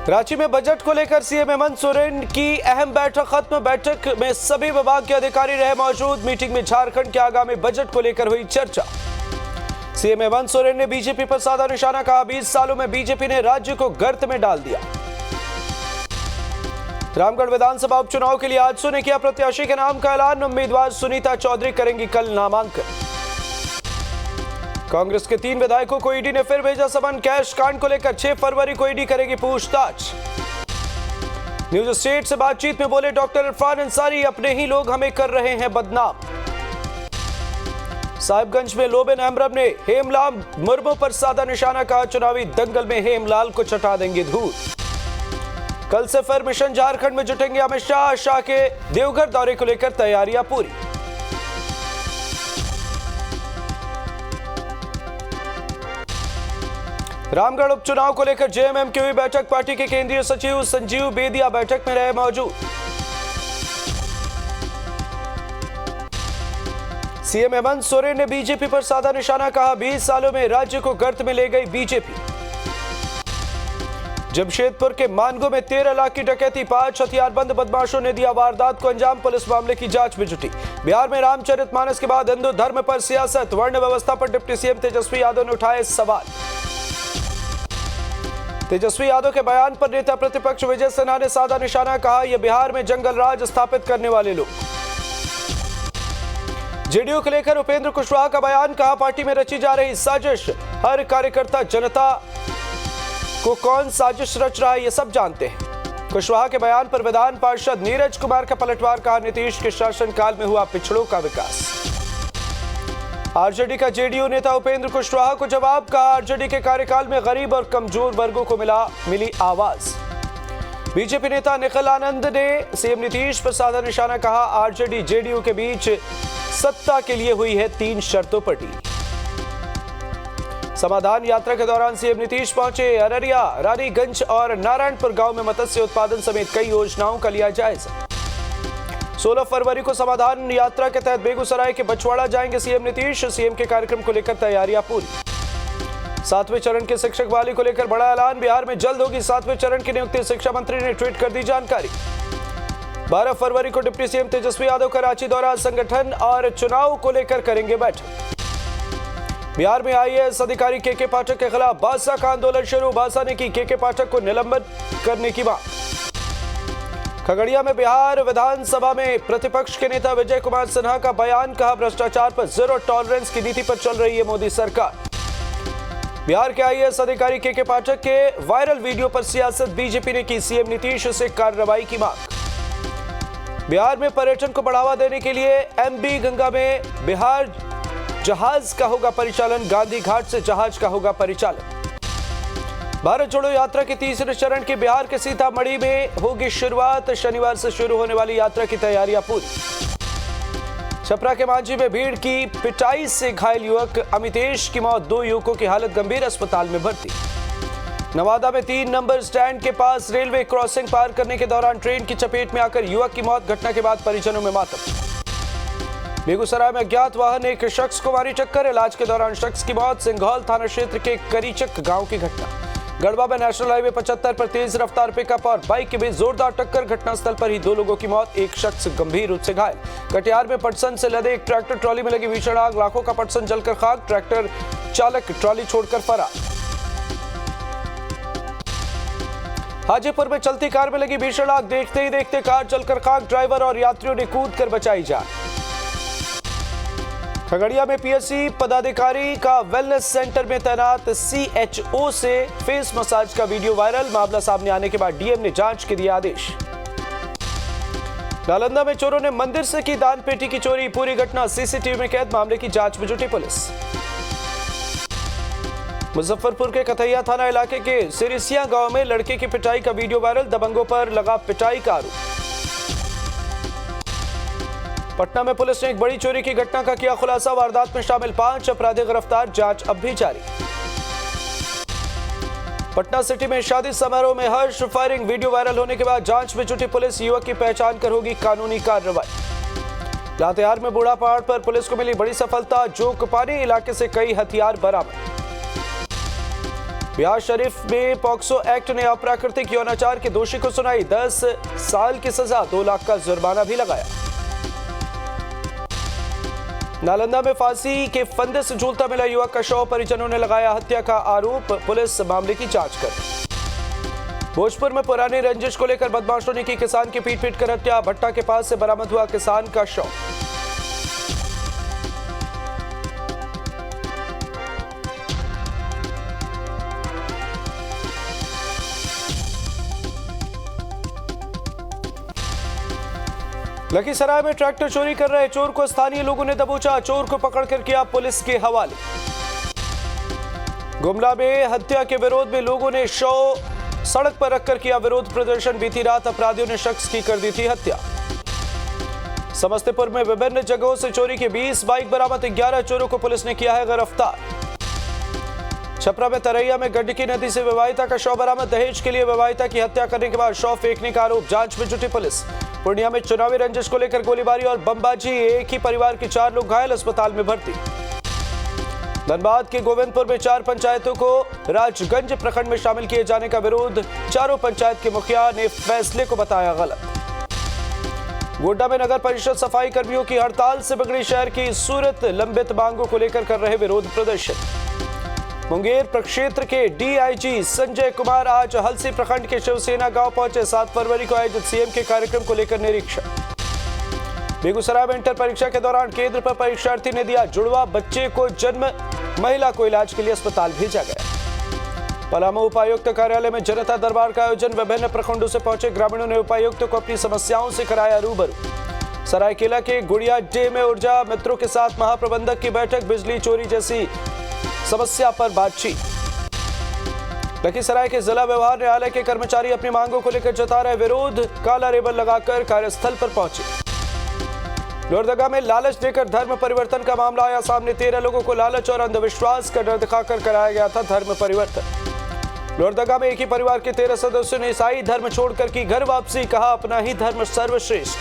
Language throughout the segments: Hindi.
रांची में बजट को लेकर सीएम हेमंत सोरेन की अहम बैठक खत्म। बैठक में सभी विभाग के अधिकारी रहे मौजूद। मीटिंग में झारखंड के आगामी बजट को लेकर हुई चर्चा। सीएम हेमंत सोरेन ने बीजेपी पर साधा निशाना कहा, 20 सालों में बीजेपी ने राज्य को गर्त में डाल दिया। रामगढ़ विधानसभा उपचुनाव के लिए आजसू ने किया प्रत्याशी के नाम का ऐलान। उम्मीदवार सुनीता चौधरी करेंगी कल नामांकन। कांग्रेस के 3 विधायकों को ईडी ने फिर भेजा समन। कैश कांड को लेकर 6 फरवरी को ईडी करेगी पूछताछ। न्यूज स्टेट से बातचीत में बोले डॉक्टर इरफान अंसारी, अपने ही लोग हमें कर रहे हैं बदनाम। साहिबगंज में लोबेन अहमरम ने हेमलाल मुर्मू पर साधा निशाना कहा, चुनावी दंगल में हेमलाल को चटा देंगे धूल। कल से फिर मिशन झारखंड में जुटेंगे अमित शाह। शाह के देवघर दौरे को लेकर तैयारियां पूरी। रामगढ़ उपचुनाव को लेकर जेएमएम की हुई बैठक। पार्टी के केंद्रीय सचिव संजीव बेदिया बैठक में रहे मौजूद। सीएम हेमंत सोरेन ने बीजेपी पर साधा निशाना कहा, 20 सालों में राज्य को गर्त में ले गई बीजेपी। जमशेदपुर के मानगो में 13 लाख की डकैती, 5 हथियारबंद बदमाशों ने दिया वारदात को अंजाम। पुलिस मामले की जांच में जुटी। बिहार में रामचरितमानस के बाद हिंदू धर्म पर सियासत, वर्ण व्यवस्था पर डिप्टी सीएम तेजस्वी यादव ने उठाए सवाल। तेजस्वी यादव के बयान पर नेता प्रतिपक्ष विजय सिन्हा ने साधा निशाना कहा, यह बिहार में जंगल राज स्थापित करने वाले लोग। जेडीयू को लेकर उपेंद्र कुशवाहा का बयान, कहा पार्टी में रची जा रही साजिश, हर कार्यकर्ता जनता को कौन साजिश रच रहा है ये सब जानते हैं। कुशवाहा के बयान पर विधान पार्षद नीरज कुमार का पलटवार, कहा नीतीश के शासनकाल में हुआ पिछड़ों का विकास। आरजेडी का जेडीयू नेता उपेंद्र कुशवाहा को जवाब, कहा आरजेडी के कार्यकाल में गरीब और कमजोर वर्गों को मिली आवाज। बीजेपी नेता निखिल आनंद ने सीएम नीतीश पर साधा निशाना, कहा आरजेडी जेडीयू के बीच सत्ता के लिए हुई है 3 शर्तों पर डील। समाधान यात्रा के दौरान सीएम नीतीश पहुंचे अररिया, रानीगंज और नारायणपुर गांव में मत्स्य उत्पादन समेत कई योजनाओं का लिया जायजा। 16 फरवरी को समाधान यात्रा के तहत बेगूसराय के बछवाड़ा जाएंगे सीएम नीतीश। सीएम के कार्यक्रम को लेकर तैयारियां पूरी। 7वें चरण के शिक्षक बहाली को लेकर बड़ा ऐलान, बिहार में जल्द होगी 7वें चरण की नियुक्ति। शिक्षा मंत्री ने ट्वीट कर दी जानकारी। 12 फरवरी को डिप्टी सीएम तेजस्वी यादव का रांची दौरा, संगठन और चुनाव को लेकर करेंगे बैठक। बिहार में आईएएस अधिकारी के पाठक के खिलाफ भाजपा का आंदोलन शुरू। भाजपा ने की के पाठक को निलंबित करने की मांग। खगड़िया में बिहार विधानसभा में प्रतिपक्ष के नेता विजय कुमार सिन्हा का बयान, कहा भ्रष्टाचार पर जीरो टॉलरेंस की नीति पर चल रही है मोदी सरकार। बिहार के आईएएस अधिकारी के पाठक के वायरल वीडियो पर सियासत, बीजेपी ने की सीएम नीतीश से कार्रवाई की मांग। बिहार में पर्यटन को बढ़ावा देने के लिए एमबी गंगा में बिहार जहाज का होगा परिचालन। गांधी घाट से जहाज का होगा परिचालन। भारत जोड़ो यात्रा के 3रे चरण की बिहार के सीतामढ़ी में होगी शुरुआत। शनिवार से शुरू होने वाली यात्रा की तैयारियां पूरी। छपरा के मांझी में भीड़ की पिटाई से घायल युवक, अमितेश की मौत, 2 युवकों की हालत गंभीर, अस्पताल में भर्ती। नवादा में 3 नंबर स्टैंड के पास रेलवे क्रॉसिंग पार करने के दौरान ट्रेन की चपेट में आकर युवक की मौत, घटना के बाद परिजनों में मातम। बेगूसराय में अज्ञात वाहन ने एक शख्स को मारी टक्कर, इलाज के दौरान शख्स की मौत। सिंघौल थाना क्षेत्र के करीचक गांव की घटना। गढ़वा में नेशनल हाईवे 75 पर तेज रफ्तार पिकअप और बाइक के बीच जोरदार टक्कर, घटनास्थल पर ही 2 लोगों की मौत, एक शख्स गंभीर रूप से घायल। कटिहार में पटसन से लदे एक ट्रैक्टर ट्रॉली में लगी भीषण आग, लाखों का पटसन जलकर खाक, ट्रैक्टर चालक ट्रॉली छोड़कर फरार। हाजीपुर में चलती कार में लगी भीषण आग, देखते ही देखते कार जलकर खाक, ड्राइवर और यात्रियों ने कूद कर बचाई जान। खगड़िया में पीएससी पदाधिकारी का वेलनेस सेंटर में तैनात सीएचओ से फेस मसाज का वीडियो वायरल, मामला सामने आने के बाद डीएम ने जांच के दिया आदेश। नालंदा में चोरों ने मंदिर से की दान पेटी की चोरी, पूरी घटना सीसीटीवी में कैद, मामले की जांच में जुटी पुलिस। मुजफ्फरपुर के कथैया थाना इलाके के सिरिसिया गांव में लड़के की पिटाई का वीडियो वायरल, दबंगों पर लगा पिटाई का आरोप। पटना में पुलिस ने एक बड़ी चोरी की घटना का किया खुलासा, वारदात में शामिल 5 अपराधी गिरफ्तार, जांच अब भी जारी। पटना सिटी में शादी समारोह में हर्ष फायरिंग, वीडियो वायरल होने के बाद जांच में जुटी पुलिस, युवक की पहचान कर होगी कानूनी कार्रवाई। लातेहार में बूढ़ा पहाड़ पर पुलिस को मिली बड़ी सफलता, जोक पानी इलाके से कई हथियार बरामद। बिहार शरीफ में पॉक्सो एक्ट ने अप्राकृतिक यौनाचार के दोषी को सुनाई 10 साल की सजा, 2 लाख का जुर्माना भी लगाया। नालंदा में फांसी के फंदे से झूलता मिला युवक का शव, परिजनों ने लगाया हत्या का आरोप, पुलिस मामले की जांच कर। भोजपुर में पुरानी रंजिश को लेकर बदमाशों ने की किसान की पीट कर हत्या, भट्टा के पास से बरामद हुआ किसान का शव। लखीसराय में ट्रैक्टर चोरी कर रहे चोर को स्थानीय लोगों ने दबोचा, चोर को पकड़कर किया पुलिस के हवाले। गुमला में हत्या के विरोध में लोगों ने शव सड़क पर रखकर किया विरोध प्रदर्शन, बीती रात अपराधियों ने शख्स की कर दी थी हत्या। समस्तीपुर में विभिन्न जगहों से चोरी के 20 बाइक बरामद, 11 चोरों को पुलिस ने किया है गिरफ्तार। छपरा में तरैया में गंडकी नदी से विवाहिता का शव बरामद, दहेज के लिए विवाहिता की हत्या करने के बाद शव फेंकने का आरोप, जांच में जुटी पुलिस। पूर्णिया में चुनावी रंजिश को लेकर गोलीबारी और बमबाजी, एक ही परिवार के 4 लोग घायल, अस्पताल में भर्ती। धनबाद के गोविंदपुर में 4 पंचायतों को राजगंज प्रखंड में शामिल किए जाने का विरोध, चारों पंचायत के मुखिया ने फैसले को बताया गलत। गोड्डा में नगर परिषद सफाई कर्मियों की हड़ताल से बिगड़ी शहर की सूरत, लंबित मांगों को लेकर कर रहे विरोध प्रदर्शन। मुंगेर प्रक्षेत्र के डीआईजी संजय कुमार आज हलसी प्रखंड के शिवसेना गांव पहुंचे, 7 फरवरी को आयोजित सीएम के कार्यक्रम को लेकर निरीक्षण। बेगूसराय में इंटर परीक्षा के दौरान केंद्र पर परीक्षार्थी ने दिया जुड़वा बच्चे को जन्म, महिला को इलाज के लिए अस्पताल भेजा गया। पलामू उपायुक्त कार्यालय में जनता दरबार का आयोजन, विभिन्न प्रखंडों से पहुंचे ग्रामीणों ने उपायुक्त को अपनी समस्याओं से कराया रूबरू। सरायकेला के गुड़िया डे में ऊर्जा मित्रों के साथ महाप्रबंधक की बैठक, बिजली चोरी जैसी समस्या पर बातचीत। लखीसराय के जिला व्यवहार न्यायालय के कर्मचारी अपनी मांगों को लेकर जता रहे विरोध, काला रिबन लगाकर कार्यस्थल पर पहुंचे। लोहरदगा में लालच देकर धर्म परिवर्तन का मामला आया सामने, 13 लोगों को लालच और अंधविश्वास का डर दिखाकर कराया गया था धर्म परिवर्तन। लोहरदगा में एक ही परिवार के 13 सदस्यों ने ईसाई धर्म छोड़कर की घर वापसी, कहा अपना ही धर्म सर्वश्रेष्ठ।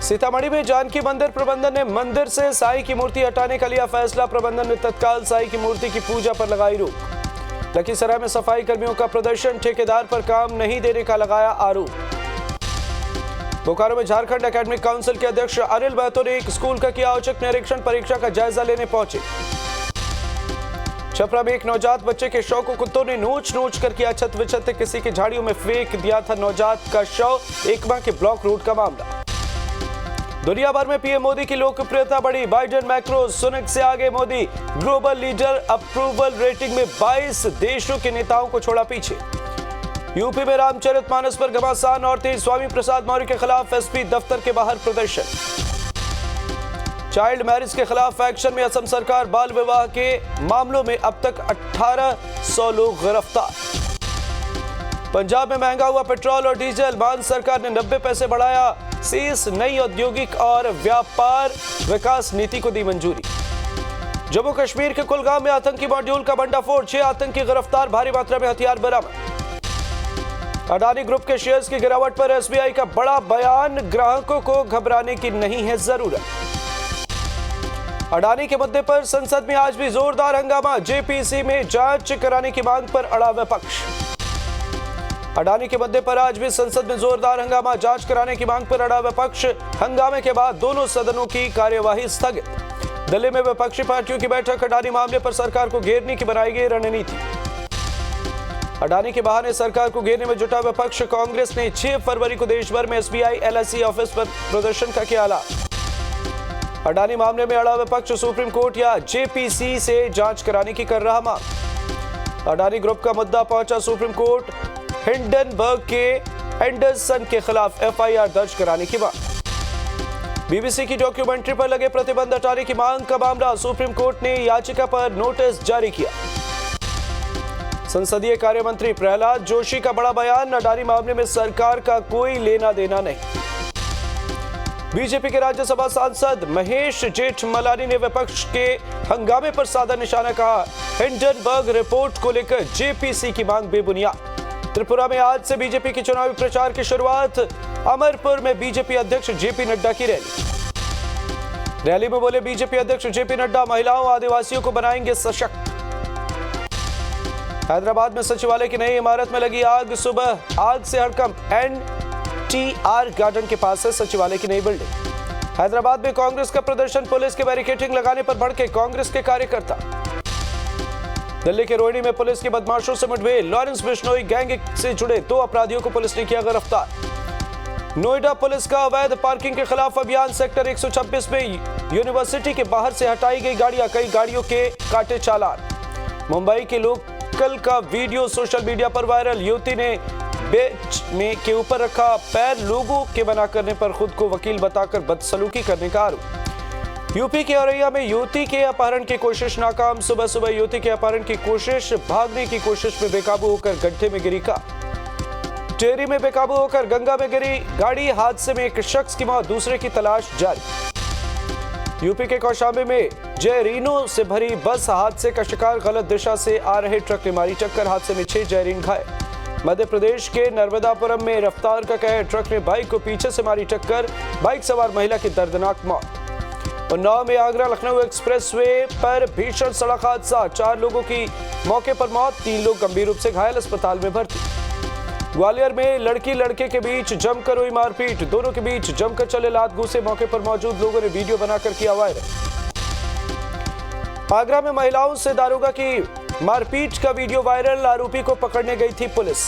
सीतामढ़ी में जानकी मंदिर प्रबंधन ने मंदिर से साईं की मूर्ति हटाने का लिया फैसला, प्रबंधन ने तत्काल साईं की मूर्ति की पूजा पर लगाई रोक। लखीसराय में सफाई कर्मियों का प्रदर्शन, ठेकेदार पर काम नहीं देने का लगाया आरोप। बोकारो में झारखंड एकेडमिक काउंसिल के अध्यक्ष अनिल महतो ने एक स्कूल का किया औचक निरीक्षण, परीक्षा का जायजा लेने पहुंचे। छपरा में एक नवजात बच्चे के शव को कुत्तों ने नोच नोच कर किया छत विछत, किसी की झाड़ियों में फेंक दिया था नवजात का शव, एकमा के ब्लॉक रोड का मामला। दुनिया भर में पीएम मोदी की लोकप्रियता बढ़ी, बाइडेन, मैक्रो, सुनक से आगे Modi, global leader approval rating में 22 देशों के नेताओं को छोड़ा पीछे। यूपी में रामचरितमानस पर घमासान और तेज, स्वामी प्रसाद मौर्य के खिलाफ एसपी दफ्तर के बाहर प्रदर्शन। चाइल्ड मैरिज के खिलाफ एक्शन में असम सरकार, बाल विवाह के मामलों में अब तक 1800 लोग गिरफ्तार। पंजाब में महंगा हुआ पेट्रोल और डीजल, मान सरकार ने 90 पैसे बढ़ाया, शेष नई औद्योगिक और व्यापार विकास नीति को दी मंजूरी। जम्मू कश्मीर के कुलगाम में आतंकी मॉड्यूल का भंडाफोड़, 6 आतंकी गिरफ्तार, भारी मात्रा में हथियार बरामद। अडानी ग्रुप के शेयर्स की गिरावट पर एसबीआई का बड़ा बयान, ग्राहकों को घबराने की नहीं है जरूरत। अडानी के मुद्दे पर संसद में आज भी जोरदार हंगामा, जेपीसी में जांच कराने की मांग पर अड़ा विपक्ष। अडानी के मुद्दे पर आज भी संसद में जोरदार हंगामा, जांच कराने की मांग पर अड़ा विपक्ष। हंगामे के बाद दोनों सदनों की कार्यवाही स्थगित। दिल्ली में विपक्षी पार्टियों की बैठक, अडानी मामले पर सरकार को घेरने की बनाई गई रणनीति। अडानी के बहाने सरकार को घेरने में जुटा विपक्ष, कांग्रेस ने 6 फरवरी को देश भर में एसबीआई एलआईसी ऑफिस पर प्रदर्शन का किया ऐलान। अडानी मामले में अड़ा विपक्ष, सुप्रीम कोर्ट या जेपीसी से जांच कराने की कर रहा मांग। अडानी ग्रुप का मुद्दा पहुंचा सुप्रीम कोर्ट, हिंडनबर्ग के एंडरसन के खिलाफ एफआईआर दर्ज कराने की मांग। बीबीसी की डॉक्यूमेंट्री पर लगे प्रतिबंध हटाने की मांग का मामला, सुप्रीम कोर्ट ने याचिका पर नोटिस जारी किया। संसदीय कार्य मंत्री प्रहलाद जोशी का बड़ा बयान, अडानी मामले में सरकार का कोई लेना देना नहीं। बीजेपी के राज्यसभा सांसद महेश जेठमलानी ने विपक्ष के हंगामे पर साधा निशाना, कहा हिंडनबर्ग रिपोर्ट को लेकर जेपीसी की मांग बेबुनियाद। त्रिपुरा में आज से बीजेपी की चुनावी प्रचार की शुरुआत, अमरपुर में बीजेपी अध्यक्ष जेपी नड्डा की रैली। रैली में बोले बीजेपी अध्यक्ष जेपी नड्डा, महिलाओं आदिवासियों को बनाएंगे सशक्त। हैदराबाद में सचिवालय की नई इमारत में लगी आग, सुबह आग से हड़कंप। एनटीआर गार्डन के पास है सचिवालय की नई बिल्डिंग। हैदराबाद में कांग्रेस का प्रदर्शन, पुलिस के बैरिकेडिंग लगाने पर भड़के कांग्रेस के कार्यकर्ता। दिल्ली के रोहिणी में पुलिस की बदमाशों से मुठभेड़, लॉरेंस बिश्नोई गैंग से जुड़े 2 अपराधियों को पुलिस ने किया गिरफ्तार। नोएडा पुलिस का अवैध पार्किंग के खिलाफ अभियान, सेक्टर 126 में यूनिवर्सिटी के बाहर से हटाई गई गाड़ियां, कई गाड़ियों के काटे चालान। मुंबई के लोकल का वीडियो सोशल मीडिया पर वायरल, युवती ने बेंच में के ऊपर रखा पैर, लोगों के मना करने पर खुद को वकील बताकर बदसलूकी करने का आरोप। यूपी के औरैया में युवती के अपहरण की कोशिश नाकाम, सुबह सुबह युवती के अपहरण की कोशिश, भागने की कोशिश में बेकाबू होकर गड्ढे में गिरी कार। टेहरी में बेकाबू होकर गंगा में गिरी गाड़ी, हादसे में एक शख्स की मौत, दूसरे की तलाश जारी। यूपी के कौशाम्बी में जयरीनों से भरी बस हादसे का शिकार, गलत दिशा से आ रहे ट्रक ने मारी टक्कर, हादसे में 6 जयरीन घायल। मध्य प्रदेश के नर्मदापुरम में रफ्तार का कहर, ट्रक ने बाइक को पीछे से मारी टक्कर, बाइक सवार महिला की दर्दनाक मौत। उन्नाव में आगरा लखनऊ एक्सप्रेसवे पर भीषण सड़क हादसा, 4 लोगों की मौके पर मौत, 3 लोग गंभीर रूप से घायल, अस्पताल में भर्ती। ग्वालियर में लड़की लड़के के बीच जमकर हुई मारपीट, दोनों के बीच जमकर चले लात घूसे, मौके पर मौजूद लोगों ने वीडियो बनाकर किया वायरल। आगरा में महिलाओं से दारोगा की मारपीट का वीडियो वायरल, आरोपी को पकड़ने गई थी पुलिस।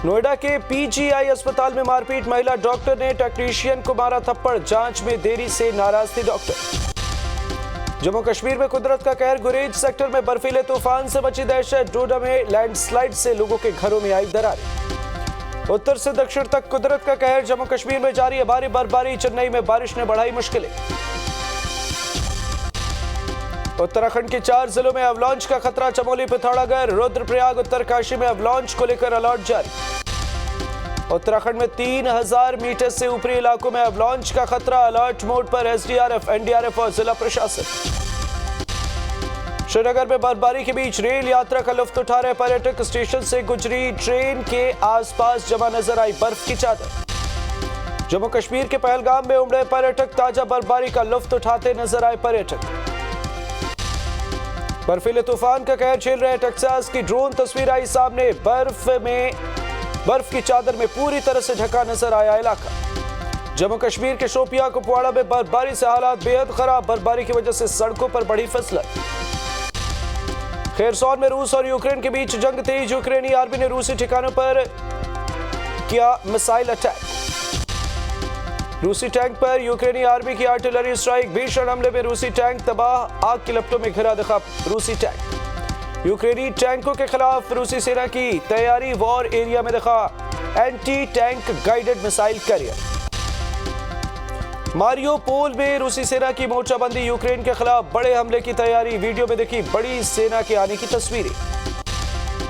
नोएडा के पीजीआई अस्पताल में मारपीट, महिला डॉक्टर ने टेक्नीशियन को मारा थप्पड़, जांच में देरी से नाराज थी डॉक्टर। जम्मू कश्मीर में कुदरत का कहर, गुरेज सेक्टर में बर्फीले तूफान से मची दहशत, डोडा में लैंडस्लाइड से लोगों के घरों में आई दरारें। उत्तर से दक्षिण तक कुदरत का कहर, जम्मू कश्मीर में जारी है भारी बर्फबारी, चेन्नई में बारिश ने बढ़ाई मुश्किलें। उत्तराखंड के 4 जिलों में अवलॉन्च का खतरा, चमोली, पिथौरागढ़, रुद्रप्रयाग, उत्तरकाशी में अवलॉन्च को लेकर अलर्ट जारी। उत्तराखंड में 3000 मीटर से ऊपरी इलाकों में अवलॉन्च का खतरा, अलर्ट मोड पर एसडीआरएफ, एनडीआरएफ और जिला प्रशासन। श्रीनगर में बर्फबारी के बीच रेल यात्रा का लुत्फ उठा रहे पर्यटक, स्टेशन से गुजरी ट्रेन के आसपास जमा नजर आई बर्फ की चादर। जम्मू कश्मीर के पहलगाम में उमड़े पर्यटक, ताजा बर्फबारी का लुत्फ उठाते नजर आए पर्यटक। बर्फीले तूफान का कहर झेल रहे टेक्सास की ड्रोन तस्वीर आई सामने, बर्फ की चादर में पूरी तरह से ढका नजर आया इलाका। जम्मू कश्मीर के शोपियां कुपवाड़ा में बर्फबारी से हालात बेहद खराब, बर्फबारी की वजह से सड़कों पर बढ़ी फिसलन। खेरसौन में रूस और यूक्रेन के बीच जंग तेज, यूक्रेनी आर्मी ने रूसी ठिकानों पर किया मिसाइल अटैक। रूसी टैंक पर यूक्रेनी आर्मी की आर्टिलरी स्ट्राइक, भीषण हमले में रूसी टैंक तबाह, आग की लपटों में घिरा दिखा रूसी टैंक। यूक्रेनी टैंकों के खिलाफ रूसी सेना की तैयारी, वॉर एरिया में दिखा anti tank guided missile carrier. Mariupol में रूसी सेना की मोर्चाबंदी, यूक्रेन के खिलाफ बड़े हमले की तैयारी, वीडियो में देखी बड़ी सेना के आने की तस्वीरें।